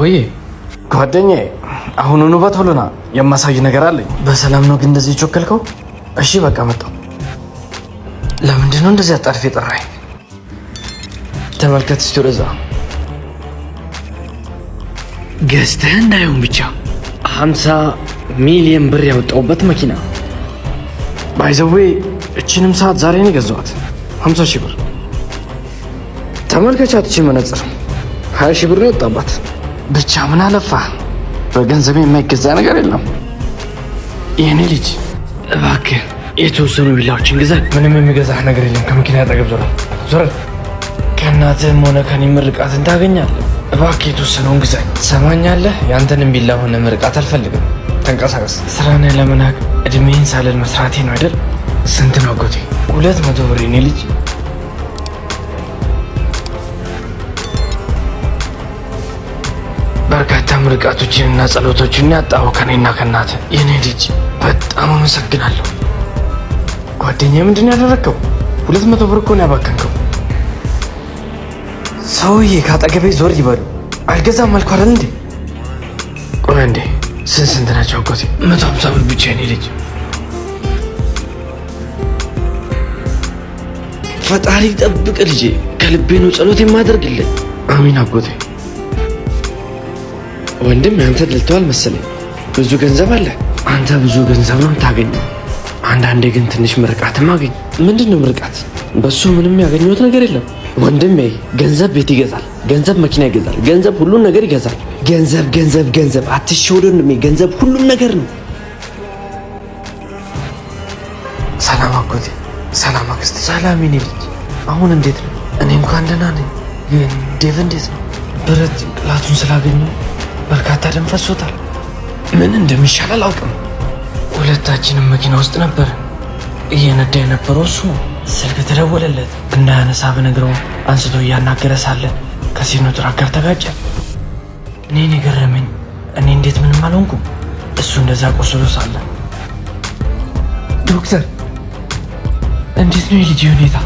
ወይ ጓደኛዬ አሁኑኑ በቶሎና የማሳይ ነገር አለኝ። በሰላም ነው ግን እንደዚህ ቾከልከው? እሺ በቃ መጣሁ። ለምንድን ነው እንደዚህ አጣድፌ ጠራኝ? ተመልከት እስቲ ወደዛ። ገዝተህ እንዳይሆን ብቻ 50 ሚሊዮን ብር ያወጣውበት መኪና ባይዘዌ። እችንም ሰዓት ዛሬ ነው የገዛኋት 50 ሺህ ብር። ተመልከቻት፣ እቺ መነጽር 20 ሺህ ብር ነው የወጣባት። ብቻ ምን አለፋ በገንዘብ የማይገዛ ነገር የለም። የኔ ልጅ እባክህ የተወሰኑ ቢላዎችን ግዛ። ምንም የሚገዛህ ነገር የለም። ከመኪና ያጠገብ ዞረል። ከእናትህም ሆነ ከኔ ምርቃትን ታገኛለህ። እባክህ የተወሰነውን ግዛኝ። ሰማኛለህ? ያንተንም ቢላ ሆነ ምርቃት አልፈልግም። ተንቀሳቀስ። ስራን ያለመናቅ እድሜን ሳልል መስራቴ ነው አይደል? ስንት ነው አጎቴ? 200 ብር የኔ ልጅ። በርካታ ምርቃቶችን እና ጸሎቶችን ያጣሁ ከኔና ከእናትህ። የኔ ልጅ በጣም አመሰግናለሁ። ጓደኛዬ ምንድን ያደረግከው? 200 ብር እኮ ነው ያባከንከው። ሰውዬ ካጠገቤ ዞር ይበሉ። አልገዛም አልኩህ አይደል እንዴ? ቆይ እንዴ ስንት ናቸው አጎቴ? 150 ብር ብቻ የኔ ልጅ። ፈጣሪ ጠብቅ ልጄ። ከልቤ ነው ጸሎት የማደርግልህ። አሚን አጎቴ። ወንድም ያንተ ደልተዋል መሰለኝ። ብዙ ገንዘብ አለ። አንተ ብዙ ገንዘብ ነው የምታገኘው። አንዳንዴ ግን ትንሽ ምርቃትም አገኝ። ምንድን ነው ምርቃት? በሱ ምንም ያገኘሁት ነገር የለም ወንድሜ። ገንዘብ ቤት ይገዛል፣ ገንዘብ መኪና ይገዛል፣ ገንዘብ ሁሉን ነገር ይገዛል። ገንዘብ ገንዘብ ገንዘብ አትሸወድ ወንድሜ። ገንዘብ ሁሉም ነገር ነው። ሰላም አጎቴ። ሰላም አክስቴ። ሰላም የኔ ልጅ። አሁን እንዴት ነው? እኔ እንኳን ደህና ነኝ። ግን ዴቭ እንዴት ነው? ብረት ጭንቅላቱን ስላገኘው በርካታ ደም ፈሶታል። ምን እንደሚሻል አላውቅም። ሁለታችንም መኪና ውስጥ ነበር። እየነዳ የነበረው እሱ ነው። ስልክ ተደወለለት። እንዳያነሳ ብነግረው አንስቶ እያናገረ ሳለ ከሲኖ ትራክ ጋር ተጋጨ። እኔን የገረመኝ እኔ እንዴት ምንም አልሆንኩም፣ እሱ እንደዛ ቆስሎ ሳለ። ዶክተር እንዴት ነው የልጅ ሁኔታ?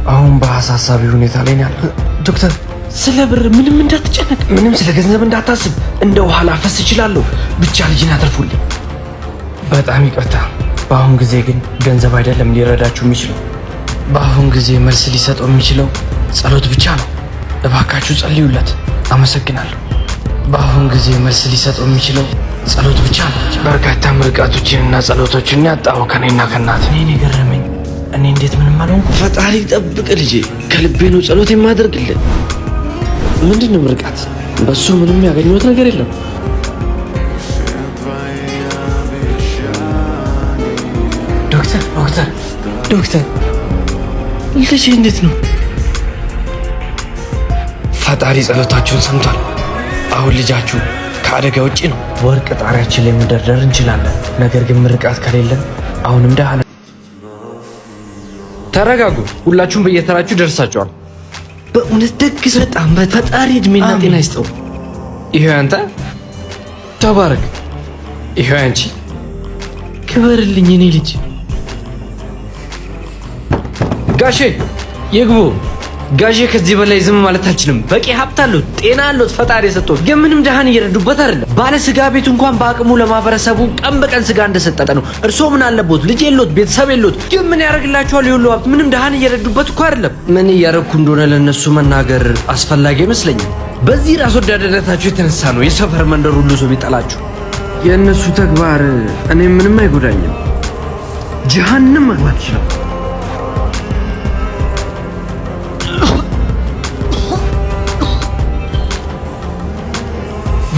አሁን በአሳሳቢ ሁኔታ ላይ ነው ያለው ዶክተር። ስለ ብር ምንም እንዳትጨነቅ፣ ምንም ስለ ገንዘብ እንዳታስብ። እንደ ውሃ ላፈስ እችላለሁ። ብቻ ልጅን አትርፉልኝ። በጣም ይቅርታ። በአሁን ጊዜ ግን ገንዘብ አይደለም ሊረዳችሁ የሚችለው። በአሁን ጊዜ መልስ ሊሰጠው የሚችለው ጸሎት ብቻ ነው። እባካችሁ ጸልዩለት። አመሰግናለሁ። በአሁን ጊዜ መልስ ሊሰጠው የሚችለው ጸሎት ብቻ ነው። በርካታ ምርቃቶችንና ጸሎቶችን ያጣሁ ከኔና ከእናት። እኔን የገረመኝ እኔ እንዴት ምንም አልሆንኩም። ፈጣሪ ጠብቅ ልጄ። ከልቤ ነው ጸሎት የማደርግልን። ምንድን ነው ምርቃት? በሱ ምንም ያገኘሁት ነገር የለም። ዶክተር ልጄ እንዴት ነው? ፈጣሪ ጸሎታችሁን ሰምቷል። አሁን ልጃችሁ ከአደጋ ውጪ ነው። ወርቅ ጣሪያችን ላይ መደርደር እንችላለን። ነገር ግን ምርቃት ከሌለን አሁንም ደሃ ነን። ተረጋጉ። ሁላችሁም በየተራችሁ ደርሳችኋል። በእውነት ደግስ። በጣም ፈጣሪ እድሜና ጤና ይስጠው። ይሄው ያንተ ተባረክ። ይሄው ያንቺ ክበርልኝ እኔ ልጅ። ጋሼ ይግቡ። ጋሼ ከዚህ በላይ ዝም ማለት አልችልም። በቂ ሀብት አለው፣ ጤና አለው ፈጣሪ የሰጠው። ግን ምንም ደሃን እየረዱበት አይደለም። ባለ ስጋ ቤት እንኳን በአቅሙ ለማህበረሰቡ ቀን በቀን ስጋ እንደሰጠጠ ነው። እርስዎ ምን አለቦት? ልጅ የሎት፣ ቤተሰብ የሎት፣ ግን ምን ያደርግላቸዋል? የሁሉ ሀብት ምንም ደሃን እየረዱበት እኮ አይደለም። ምን እያደረግኩ እንደሆነ ለነሱ መናገር አስፈላጊ አይመስለኝም። በዚህ ራስ ወዳድነታችሁ የተነሳ ነው የሰፈር መንደር ሁሉ ሰው ቢጠላችሁ። የእነሱ ተግባር እኔ ምንም አይጎዳኝም። ጀሃንም መግባት ይችላል።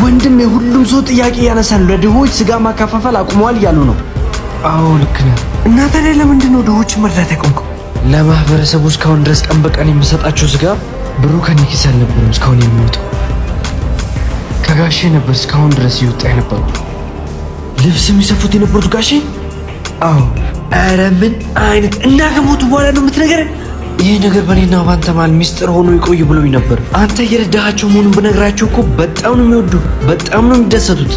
ወንድም የሁሉም ሰው ጥያቄ ያነሳል። ለድሆች ስጋ ማከፋፈል አቁመዋል እያሉ ነው። አዎ ልክ ነህ። እና ታዲያ ለምንድን ነው ድሆች መርዳት ያቆምከው? ለማህበረሰቡ እስካሁን ድረስ ቀን በቀን የምሰጣቸው ስጋ ብሩ ከኔ ኪስ አልነበረም እስካሁን የሚወጣው ከጋሼ ነበር። እስካሁን ድረስ ይወጣ የነበረው ልብስ የሚሰፉት የነበሩት ጋሼ። አዎ። ኧረ ምን አይነት እና ከሞቱ በኋላ ነው የምትነገረን? ይህ ነገር በእኔና ባንተ መሃል ሚስጥር ሆኖ ይቆይ ብሎኝ ነበር። አንተ እየረዳሃቸው መሆኑን ብነግራቸው እኮ በጣም ነው የሚወዱ፣ በጣም ነው የሚደሰቱት።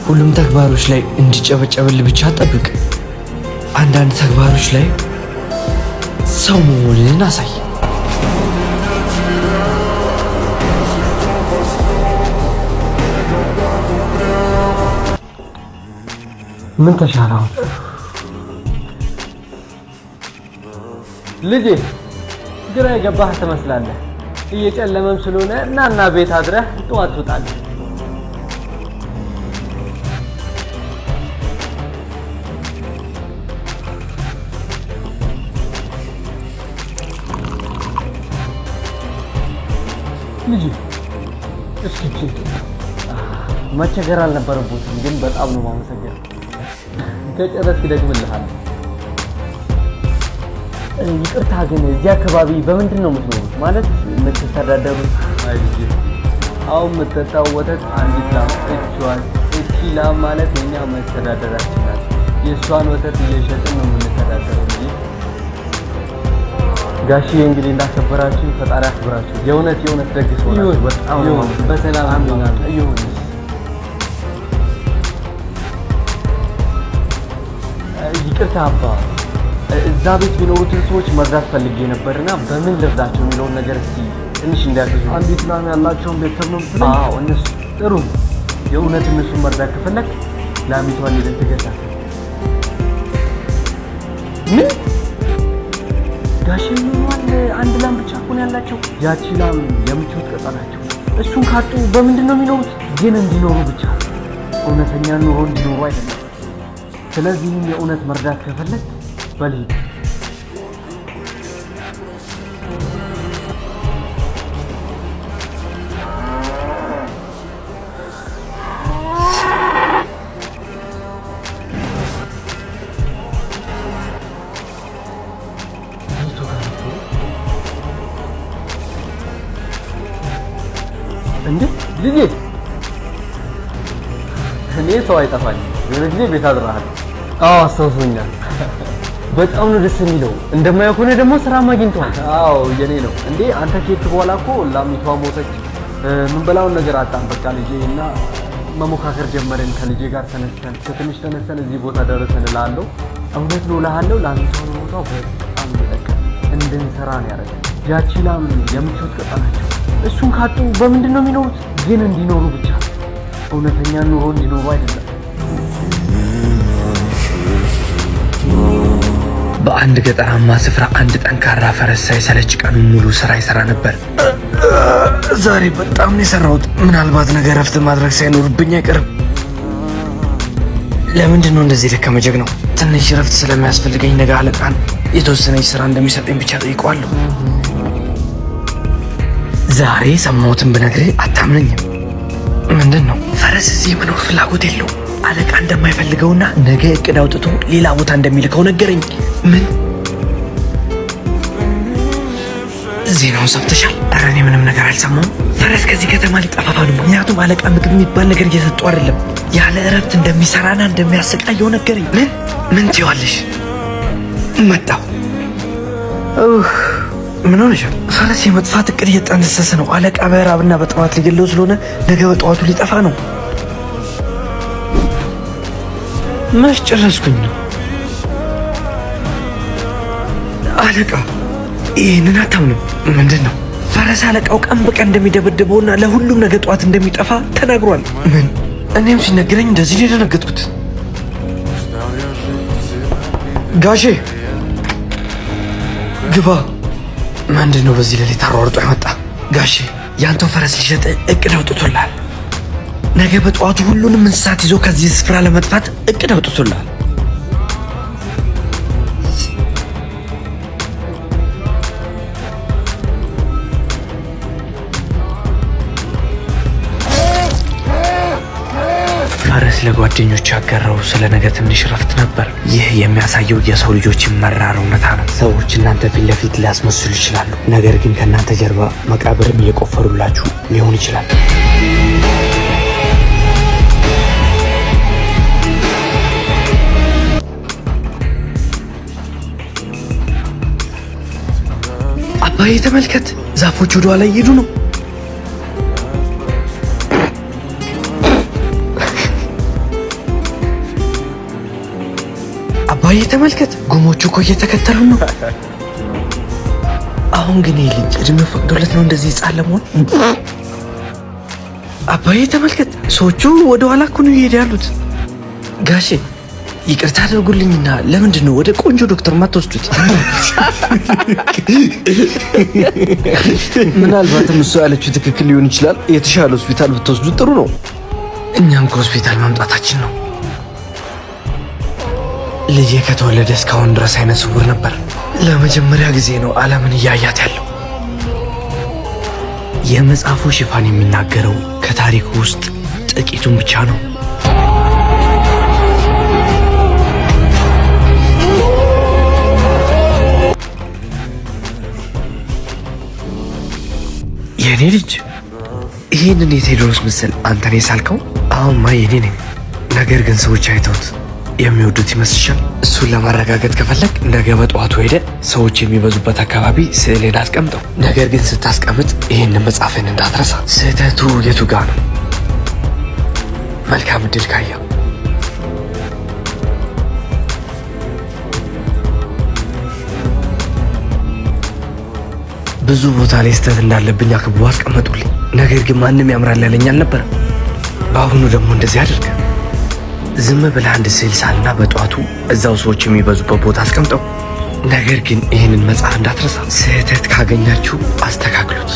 ሁሉም ተግባሮች ላይ እንዲጨበጨብል ብቻ ጠብቅ። አንዳንድ ተግባሮች ላይ ሰው መሆንን አሳይ። ምን ተሻለው ልጄ? ግራ የገባህ ትመስላለህ። እየጨለመም ስለሆነ እናና ቤት አድረህ ጠዋት ትወጣለህ። ልጄ እስኪ መቸገር አልነበረብዎትም፣ ግን በጣም ነው የማመሰግነው። ከጨረስክ ደግምልሃለሁ። ይቅርታ ግን እዚህ አካባቢ በምንድን ነው የምትኖሩት? ማለት የምትተዳደሩት? አይ ልጄ፣ አሁን የምትጠጣው ወተት አንዲት ላም እችዋል። እቺ ላም ማለት የኛ መተዳደራችን ናት። የእሷን ወተት እየሸጥን ነው የምንተዳደረው እንጂ። ጋሽዬ እንግዲህ እንዳከበራችሁ ፈጣሪ አክብራችሁ። የእውነት ደግ ሰው ናችሁ። በጣም ነው በሰላም አምናለሁ። ይሁን ይቅርታ አባ፣ እዛ ቤት የሚኖሩትን ሰዎች መርዳት ፈልጌ ነበርና በምን ልርዳቸው የሚለውን ነገር እስኪ ትንሽ እንዲያግዙ። አንዲት ላም ያላቸውን ቤተሰብ ነው የምትለኝ? አዎ እነሱ። ጥሩ። የእውነት እነሱን መርዳት ከፈለግ ላሚቷን ሄደን ትገዛለህ። ምን ጋሼ ይሆናል? አንድ ላም ብቻ እኮ ነው ያላቸው። ያቺ ላም የምቾት ቀጠናቸው። እሱን ካጡ በምንድን ነው የሚኖሩት? ግን እንዲኖሩ ብቻ፣ እውነተኛ ኑሮ እንዲኖሩ አይደለም። ስለዚህም የእውነት መርዳት ከፈለግ በልሂድ። እንዴ ልጄ፣ እኔ ሰው አይጠፋኝም። የሆነ ጊዜ ቤት አድረሃል። አዎ አስተውሶኛል። በጣም ነው ደስ የሚለው። እንደማያውቅ ሆነ ደግሞ ስራም አግኝተዋል። አዎ የኔ ነው እንዴ። አንተ ከሄድክ በኋላ እኮ ላሚቷ ሞተች። ምን በላውን ነገር አጣን። በቃ ልጄ እና መሞካከር ጀመረን። ከልጄ ጋር ከትንሽ ተነስተን እዚህ ቦታ ደረሰን እላለሁ። እውነት ነው እልሃለሁ። ላሚቷ ሞቷ በጣም ይለቀ እንድንሰራ ነው ያደረገን። ያቺ ላም የምቾት ቀጠናቸው። እሱን ካጡ በምንድን ነው የሚኖሩት? ግን እንዲኖሩ ብቻ፣ እውነተኛ ኑሮ እንዲኖሩ አይደለም። በአንድ ገጠራማ ስፍራ አንድ ጠንካራ ፈረስ ሳይሰለች ቀኑን ሙሉ ስራ ይሰራ ነበር። ዛሬ በጣም ነው የሰራሁት። ምናልባት ነገ እረፍት ማድረግ ሳይኖርብኝ አይቀርም። ለምንድን ነው እንደዚህ ደከመ ጀግናው? ትንሽ እረፍት ስለሚያስፈልገኝ ነገ አለቃን የተወሰነች ስራ እንደሚሰጠኝ ብቻ ጠይቀዋለሁ። ዛሬ ሰማሁትን ብነግርህ አታምነኝም። ምንድን ነው? ፈረስ እዚህ የመኖር ፍላጎት የለውም። አለቃ እንደማይፈልገውና ነገ እቅድ አውጥቶ ሌላ ቦታ እንደሚልከው ነገረኝ። ምን? ዜናውን ሰምተሻል? ኧረ እኔ ምንም ነገር አልሰማሁም። ፈረስ ከዚህ ከተማ ሊጠፋ ነው። ምክንያቱም አለቃ ምግብ የሚባል ነገር እየሰጡ አይደለም። ያለ እረፍት እንደሚሰራና እንደሚያሰቃየው ነገረኝ። ምን ትይዋለሽ? መጣሁ። ምን ሆነሻል? ፈረስ የመጥፋት እቅድ እየጠነሰሰ ነው። አለቃ በራብና በጠዋት ሊገለው ስለሆነ ነገ በጠዋቱ ሊጠፋ ነው። መች ጨረስኩኝ ነው አለቃ። ይህንን አታምንም? ምንድን ነው? ፈረስ አለቃው ቀን በቀን እንደሚደበድበውና ለሁሉም ነገ ጠዋት እንደሚጠፋ ተናግሯል። ምን? እኔም ሲነገረኝ እንደዚህ ነው የደነገጥኩት። ጋሼ ግባ። ምንድን ነው በዚህ ሌሊት አሯርጦ ያመጣ? ጋሼ ያንተው ፈረስ ሊሸጥ እቅድ አውጥቶላል። ነገ በጠዋቱ ሁሉንም እንስሳት ይዞ ከዚህ ስፍራ ለመጥፋት እቅድ አውጥቶላል። ፈረስ ለጓደኞቹ ያጋራው ስለ ነገ ትንሽ ረፍት ነበር። ይህ የሚያሳየው የሰው ልጆችን መራር እውነታ ነው። ሰዎች እናንተ ፊት ለፊት ሊያስመስሉ ይችላሉ፣ ነገር ግን ከእናንተ ጀርባ መቃብርም እየቆፈሩላችሁ ሊሆን ይችላል። አባዬ ተመልከት፣ ዛፎች ወደ ኋላ እየሄዱ ነው። አባዬ ተመልከት፣ ጉሞቹ እኮ እየተከተሉ ነው። አሁን ግን ይህ ልጅ እድሜው ፈቅዶለት ነው እንደዚህ ሕፃን ለመሆን? አባዬ ተመልከት፣ ሰዎቹ ወደ ኋላ እኮ ነው እየሄዱ ያሉት። ጋሼ ይቅርታ አድርጉልኝና ለምንድን ነው ወደ ቆንጆ ዶክተር ማትወስዱት? ምናልባትም እሱ ያለችው ትክክል ሊሆን ይችላል። የተሻለ ሆስፒታል ብትወስዱ ጥሩ ነው። እኛም ከሆስፒታል መምጣታችን ነው። ልጄ ከተወለደ እስካሁን ድረስ አይነ ስውር ነበር። ለመጀመሪያ ጊዜ ነው ዓለምን እያያት ያለው። የመጽሐፉ ሽፋን የሚናገረው ከታሪኩ ውስጥ ጥቂቱን ብቻ ነው። የኔ ልጅ ይህንን የቴዎድሮስ ምስል አንተ ነህ ሳልከው? አሁንማ የኔ ነኝ። ነገር ግን ሰዎች አይተውት የሚወዱት ይመስልሻል? እሱን ለማረጋገጥ ከፈለግ ነገ በጠዋቱ ሄደ ሰዎች የሚበዙበት አካባቢ ስዕልን አስቀምጠው። ነገር ግን ስታስቀምጥ ይህንን መጽሐፍን እንዳትረሳ። ስህተቱ የቱ ጋ ነው? መልካም እድል ካያ። ብዙ ቦታ ላይ ስህተት እንዳለብኝ አክብቦ አስቀመጡልኝ። ነገር ግን ማንም ያምራል ያለኝ አልነበረም። በአሁኑ ደግሞ እንደዚህ አድርገ ዝም ብለህ አንድ ስዕል ሳልና በጠዋቱ እዛው ሰዎች የሚበዙበት ቦታ አስቀምጠው። ነገር ግን ይህንን መጽሐፍ እንዳትረሳ። ስህተት ካገኛችሁ አስተካክሉት።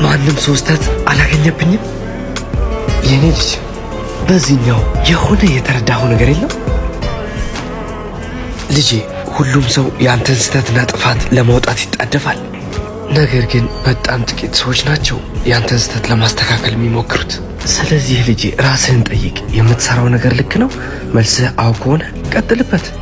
ማንም ሰው ስህተት አላገኘብኝም። የኔ ልጅ በዚህኛው የሆነ የተረዳኸው ነገር የለም? ልጄ ሁሉም ሰው የአንተን ስህተትና ጥፋት ለማውጣት ይጣደፋል። ነገር ግን በጣም ጥቂት ሰዎች ናቸው ያንተን ስህተት ለማስተካከል የሚሞክሩት። ስለዚህ ልጄ ራስህን ጠይቅ። የምትሰራው ነገር ልክ ነው? መልስህ አዎ ከሆነ ቀጥልበት።